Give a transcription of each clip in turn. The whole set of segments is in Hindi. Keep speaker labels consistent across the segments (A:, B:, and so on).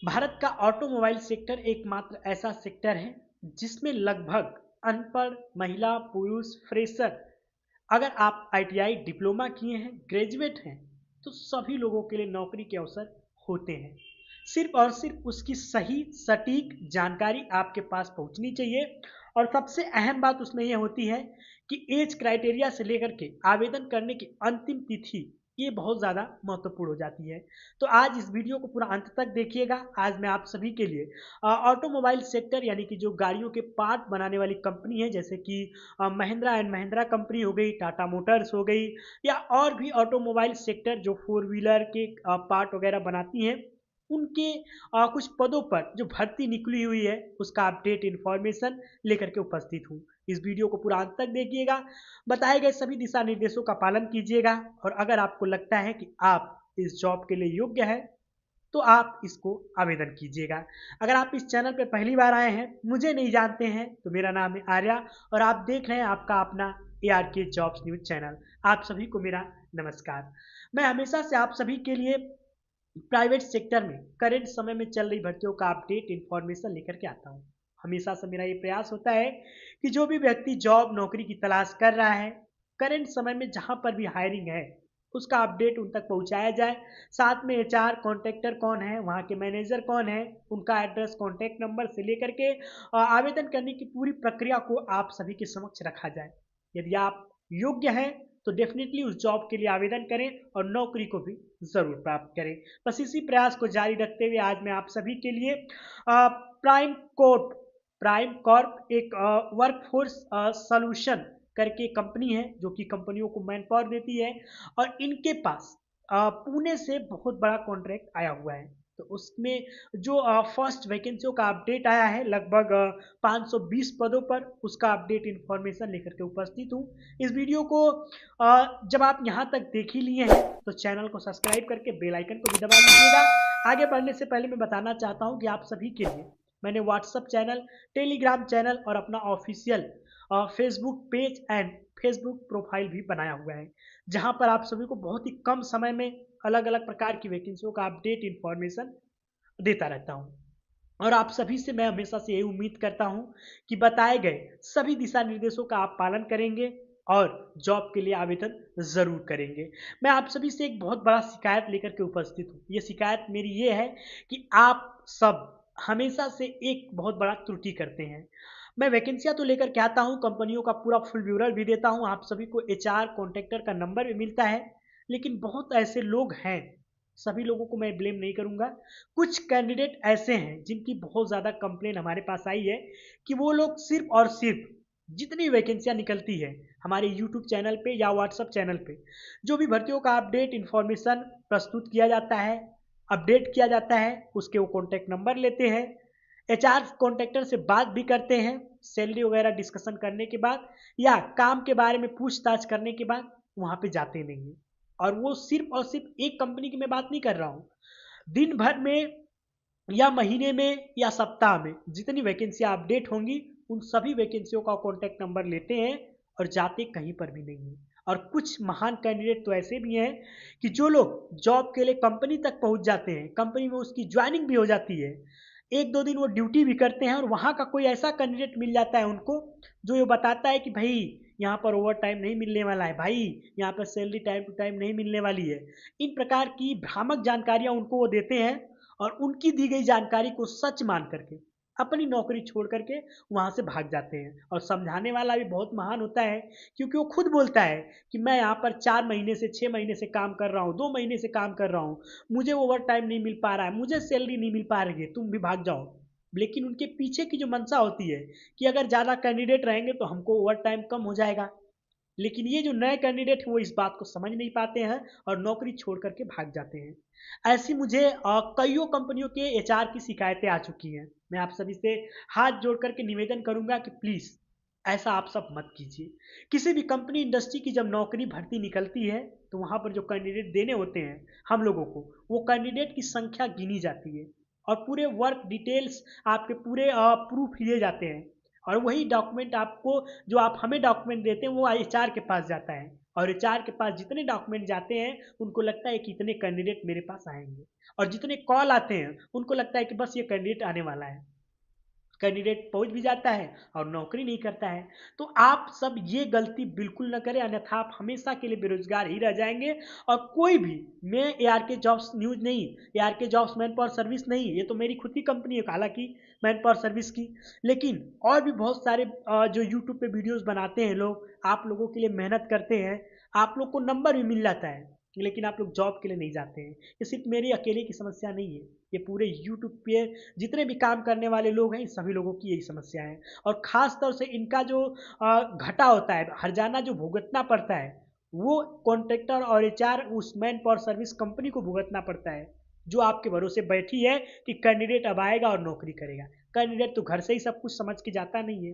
A: भारत का ऑटोमोबाइल सेक्टर एकमात्र ऐसा सेक्टर है जिसमें लगभग अनपढ़ महिला पुरुष फ्रेशर, अगर आप आईटीआई डिप्लोमा किए हैं, ग्रेजुएट हैं, तो सभी लोगों के लिए नौकरी के अवसर होते हैं। सिर्फ और सिर्फ उसकी सही सटीक जानकारी आपके पास पहुंचनी चाहिए। और सबसे अहम बात उसमें यह होती है कि एज क्राइटेरिया से लेकर के आवेदन करने की अंतिम तिथि ये बहुत ज़्यादा महत्वपूर्ण हो जाती है। तो आज इस वीडियो को पूरा अंत तक देखिएगा। आज मैं आप सभी के लिए ऑटोमोबाइल सेक्टर यानी कि जो गाड़ियों के पार्ट बनाने वाली कंपनी है, जैसे कि महिंद्रा एंड महिंद्रा कंपनी हो गई, टाटा मोटर्स हो गई, या और भी ऑटोमोबाइल सेक्टर जो फोर व्हीलर के पार्ट वगैरह बनाती हैं, उनके कुछ पदों पर जो भर्ती निकली हुई है उसका अपडेट इन्फॉर्मेशन लेकर के उपस्थित हूँ। इस वीडियो को पूरा अंत तक देखिएगा। बताए गए सभी दिशा निर्देशों का पालन कीजिएगा। और अगर आपको लगता है कि आप इस जॉब के लिए योग्य है तो आप इसको आवेदन कीजिएगा। अगर आप इस चैनल पर पहली बार आए हैं, मुझे नहीं जानते हैं, तो मेरा नाम है आर्या और आप देख रहे हैं आपका अपना ARK जॉब्स न्यूज चैनल। आप सभी को मेरा नमस्कार। मैं हमेशा से आप सभी के लिए प्राइवेट सेक्टर में करंट समय में चल रही भर्तियों का अपडेट इन्फॉर्मेशन लेकर के आता हूँ। हमेशा से मेरा ये प्रयास होता है कि जो भी व्यक्ति जॉब नौकरी की तलाश कर रहा है, करंट समय में जहाँ पर भी हायरिंग है उसका अपडेट उन तक पहुँचाया जाए। साथ में HR कॉन्ट्रैक्टर कौन है, वहाँ के मैनेजर कौन है, उनका एड्रेस कॉन्टैक्ट नंबर से लेकर के आवेदन करने की पूरी प्रक्रिया को आप सभी के समक्ष रखा जाए। यदि आप योग्य हैं तो डेफिनेटली उस जॉब के लिए आवेदन करें और नौकरी को भी ज़रूर प्राप्त करें। बस इसी प्रयास को जारी रखते हुए आज मैं आप सभी के लिए प्राइम कॉर्प एक वर्कफोर्स सॉल्यूशन करके कंपनी है जो कि कंपनियों को मैन पावर देती है, और इनके पास पुणे से बहुत बड़ा कॉन्ट्रैक्ट आया हुआ है। तो उसमें जो फर्स्ट वैकेंसियों का अपडेट आया है लगभग 520 पदों पर, उसका अपडेट इन्फॉर्मेशन लेकर के उपस्थित हूँ। इस वीडियो को जब आप यहाँ तक देख ही लिए हैं तो चैनल को सब्सक्राइब करके बेल आइकन को भी दबा लीजिएगा। आगे बढ़ने से पहले मैं बताना चाहता हूँ कि आप सभी के लिए मैंने व्हाट्सअप चैनल, टेलीग्राम चैनल और अपना official Facebook page and Facebook profile भी बनाया हुआ है, जहाँ पर आप सभी को बहुत ही कम समय में अलग अलग प्रकार की वैकेंसियों का अपडेट इन्फॉर्मेशन देता रहता हूँ। और आप सभी से मैं हमेशा से यही उम्मीद करता हूँ कि बताए गए सभी दिशा निर्देशों का आप पालन करेंगे और जॉब के लिए आवेदन ज़रूर करेंगे। मैं आप सभी से एक बहुत बड़ा शिकायत लेकर के उपस्थित हूँ। ये शिकायत मेरी ये है कि आप सब हमेशा से एक बहुत बड़ा त्रुटि करते हैं। मैं वैकेंसियाँ तो लेकर के आता हूँ, कंपनियों का पूरा फुल ब्यूरल भी देता हूँ, आप सभी को HR कॉन्टैक्टर का नंबर भी मिलता है, लेकिन बहुत ऐसे लोग हैं, सभी लोगों को मैं ब्लेम नहीं करूँगा, कुछ कैंडिडेट ऐसे हैं जिनकी बहुत ज़्यादा कंप्लेन हमारे पास आई है कि वो लोग सिर्फ और सिर्फ जितनी वैकेंसियाँ निकलती है हमारे यूट्यूब चैनल पे या व्हाट्सअप चैनल पे, जो भी भर्तियों का अपडेट इन्फॉर्मेशन प्रस्तुत किया जाता है, अपडेट किया जाता है, उसके वो कॉन्टैक्ट नंबर लेते हैं, HR कॉन्ट्रैक्टर से बात भी करते हैं, सैलरी वगैरह डिस्कशन करने के बाद या काम के बारे में पूछताछ करने के बाद वहाँ पे जाते नहीं हैं। और वो सिर्फ और सिर्फ एक कंपनी की मैं बात नहीं कर रहा हूँ, दिन भर में या महीने में या सप्ताह में जितनी वैकेंसियाँ अपडेट होंगी उन सभी वैकेंसियों का कॉन्टैक्ट नंबर लेते हैं और जाते कहीं पर भी नहीं है। और कुछ महान कैंडिडेट तो ऐसे भी हैं कि जो लोग जॉब के लिए कंपनी तक पहुंच जाते हैं, कंपनी में उसकी ज्वाइनिंग भी हो जाती है, एक दो दिन वो ड्यूटी भी करते हैं और वहाँ का कोई ऐसा कैंडिडेट मिल जाता है उनको जो ये बताता है कि भाई यहाँ पर ओवर टाइम नहीं मिलने वाला है, भाई यहाँ पर सैलरी टाइम टू टाइम नहीं मिलने वाली है। इन प्रकार की भ्रामक जानकारियाँ उनको वो देते हैं और उनकी दी गई जानकारी को सच मान करके अपनी नौकरी छोड़ करके वहाँ से भाग जाते हैं। और समझाने वाला भी बहुत महान होता है, क्योंकि वो खुद बोलता है कि मैं यहाँ पर 4 महीने से 6 महीने से काम कर रहा हूँ, 2 महीने से काम कर रहा हूँ, मुझे ओवर टाइम नहीं मिल पा रहा है, मुझे सैलरी नहीं मिल पा रही है, तुम भी भाग जाओ। लेकिन उनके पीछे की जो मंशा होती है कि अगर ज़्यादा कैंडिडेट रहेंगे तो हमको ओवर टाइम कम हो जाएगा। लेकिन ये जो नए कैंडिडेट हैं वो इस बात को समझ नहीं पाते हैं और नौकरी छोड़ करके भाग जाते हैं। ऐसी मुझे कईयों कंपनियों के HR की शिकायतें आ चुकी हैं। मैं आप सभी से हाथ जोड़ करके निवेदन करूंगा कि प्लीज़ ऐसा आप सब मत कीजिए। किसी भी कंपनी इंडस्ट्री की जब नौकरी भर्ती निकलती है तो वहाँ पर जो कैंडिडेट देने होते हैं हम लोगों को, वो कैंडिडेट की संख्या गिनी जाती है और पूरे वर्क डिटेल्स आपके पूरे प्रूफ लिए जाते हैं। और वही डॉक्यूमेंट आपको, जो आप हमें डॉक्यूमेंट देते हैं, वो HR के पास जाता है और एचआर के पास जितने डॉक्यूमेंट जाते हैं उनको लगता है कि इतने कैंडिडेट मेरे पास आएंगे, और जितने कॉल आते हैं उनको लगता है कि बस ये कैंडिडेट आने वाला है। कैंडिडेट पहुंच भी जाता है और नौकरी नहीं करता है। तो आप सब ये गलती बिल्कुल न करें, अन्यथा आप हमेशा के लिए बेरोजगार ही रह जाएंगे। और कोई भी, मैं ARK जॉब्स न्यूज नहीं, ARK jobs man power service नहीं, ये तो मेरी खुद की कंपनी है हालांकि मैन पावर सर्विस की, लेकिन और भी बहुत सारे जो यूट्यूब पे वीडियोस बनाते हैं लोग, आप लोगों के लिए मेहनत करते हैं, आप लोग को नंबर भी मिल जाता है, लेकिन आप लोग जॉब के लिए नहीं जाते हैं। ये सिर्फ मेरी अकेले की समस्या नहीं है, ये पूरे यूट्यूब पे जितने भी काम करने वाले लोग हैं, सभी लोगों की यही समस्या है। और ख़ास तौर से इनका जो घाटा होता है, हर्जाना जो भुगतना पड़ता है, वो कॉन्ट्रैक्टर और एचआर उस मैन पावर सर्विस कंपनी को भुगतना पड़ता है, जो आपके भरोसे बैठी है कि कैंडिडेट अब आएगा और नौकरी करेगा। कैंडिडेट तो घर से ही सब कुछ समझ के जाता नहीं है।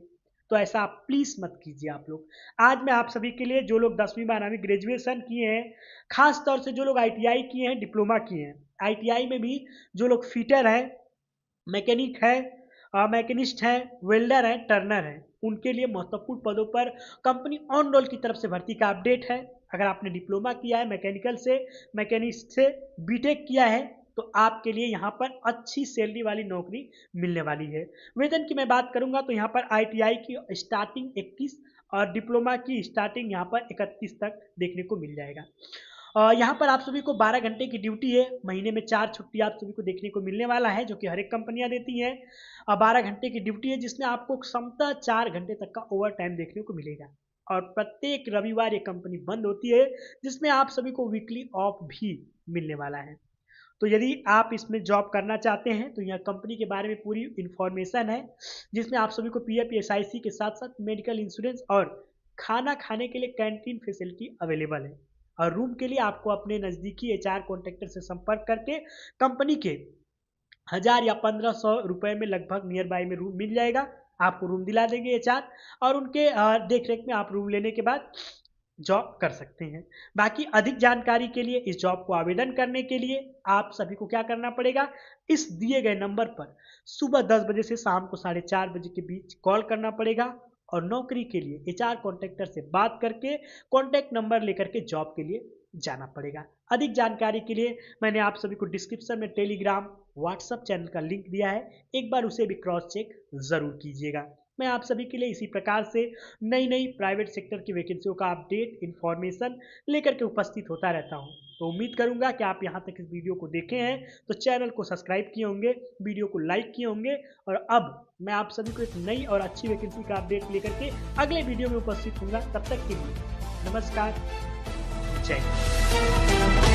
A: तो ऐसा आप प्लीज़ मत कीजिए आप लोग। आज मैं आप सभी के लिए, जो लोग 10वीं 12वीं ग्रेजुएशन किए हैं, खास तौर से जो लोग ITI किए हैं, डिप्लोमा किए हैं, ITI में भी जो लोग फिटर हैं, मैकेनिक है, मैकेनिस्ट है, वेल्डर है, टर्नर है, उनके लिए महत्वपूर्ण पदों पर कंपनी ऑन रोल की तरफ से भर्ती का अपडेट है। अगर आपने डिप्लोमा किया है मैकेनिकल से, मैकेनिस्ट से, बीटेक किया है, तो आपके लिए यहाँ पर अच्छी सैलरी वाली नौकरी मिलने वाली है। वेतन की मैं बात करूँगा तो यहाँ पर ITI की स्टार्टिंग 21 और डिप्लोमा की स्टार्टिंग यहाँ पर 31 तक देखने को मिल जाएगा। यहाँ पर आप सभी को 12 घंटे की ड्यूटी है, महीने में 4 छुट्टी आप सभी को देखने को मिलने वाला है, जो कि हर एक कंपनियां देती हैं। 12 घंटे की ड्यूटी है, जिसमें आपको क्षमता 4 घंटे तक का ओवर टाइम देखने को मिलेगा। और प्रत्येक रविवार ये कंपनी बंद होती है, जिसमें आप सभी को वीकली ऑफ भी मिलने वाला है। तो यदि आप इसमें जॉब करना चाहते हैं तो यह कंपनी के बारे में पूरी इन्फॉर्मेशन है, जिसमें आप सभी को PF SIC के साथ साथ मेडिकल इंश्योरेंस और खाना खाने के लिए कैंटीन फैसिलिटी अवेलेबल है। और रूम के लिए आपको अपने नज़दीकी HR कॉन्ट्रैक्टर से संपर्क करके कंपनी के 1000 या 1500 रुपए में लगभग नियर बाय में रूम मिल जाएगा। आपको रूम दिला देंगे HR, और उनके देख रेख में आप रूम लेने के बाद जॉब कर सकते हैं। बाकी अधिक जानकारी के लिए, इस जॉब को आवेदन करने के लिए आप सभी को क्या करना पड़ेगा, इस दिए गए नंबर पर सुबह 10 बजे से शाम को 4:30 बजे के बीच कॉल करना पड़ेगा, और नौकरी के लिए HR कॉन्ट्रैक्टर से बात करके कॉन्टैक्ट नंबर लेकर के जॉब के लिए जाना पड़ेगा। अधिक जानकारी के लिए मैंने आप सभी को डिस्क्रिप्शन में टेलीग्राम, व्हाट्सएप चैनल का लिंक दिया है, एक बार उसे भी क्रॉस चेक जरूर कीजिएगा। मैं आप सभी के लिए इसी प्रकार से नई नई प्राइवेट सेक्टर की वैकेंसियों का अपडेट, इन्फॉर्मेशन लेकर के उपस्थित होता रहता हूं। तो उम्मीद करूंगा कि आप यहां तक इस वीडियो को देखे हैं तो चैनल को सब्सक्राइब किए होंगे, वीडियो को लाइक किए होंगे, और अब मैं आप सभी को एक नई और अच्छी वैकेंसी का अपडेट लेकर के अगले वीडियो में उपस्थित होऊंगा। तब तक के लिए नमस्कार, जय हिंद।